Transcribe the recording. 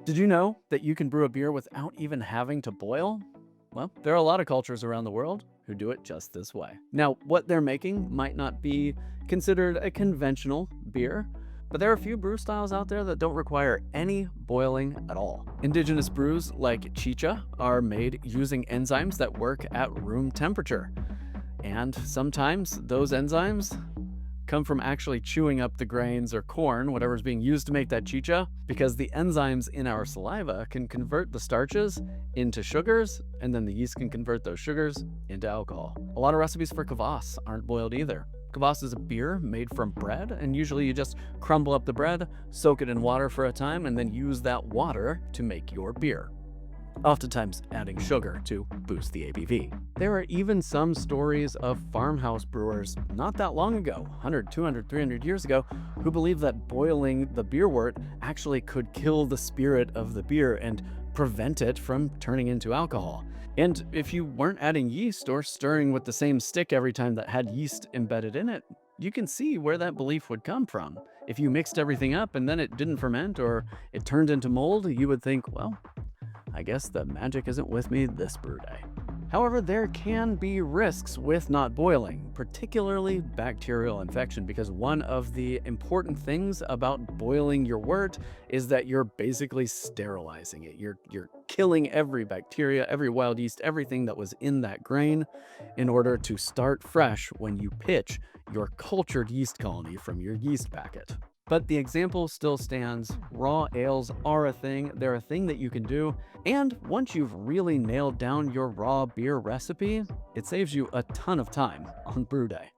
Did you know that you can brew a beer without even having to boil? Well, there are a lot of cultures around the world who do it just this way. Now, what they're making might not be considered a conventional beer, but there are a few brew styles out there that don't require any boiling at all. Indigenous brews like Chicha are made using enzymes that work at room temperature. And sometimes those enzymes come from actually chewing up the grains or corn, whatever's being used to make that chicha, because the enzymes in our saliva can convert the starches into sugars, and then the yeast can convert those sugars into alcohol. A lot of recipes for kvass aren't boiled either. Kvass is a beer made from bread, and usually you just crumble up the bread, soak it in water for a time, and then use that water to make your beer, oftentimes adding sugar to boost the ABV. There are even some stories of farmhouse brewers not that long ago, 100, 200, 300 years ago, who believed that boiling the beer wort actually could kill the spirit of the beer and prevent it from turning into alcohol. And if you weren't adding yeast or stirring with the same stick every time that had yeast embedded in it, you can see where that belief would come from. If you mixed everything up and then it didn't ferment or it turned into mold, you would think, well, I guess the magic isn't with me this brew day. However, there can be risks with not boiling, particularly bacterial infection, because one of the important things about boiling your wort is that you're basically sterilizing it. You're killing every bacteria, every wild yeast, everything that was in that grain in order to start fresh when you pitch your cultured yeast colony from your yeast packet. But the example still stands. Raw ales are a thing. They're a thing that you can do. And once you've really nailed down your raw beer recipe, it saves you a ton of time on brew day.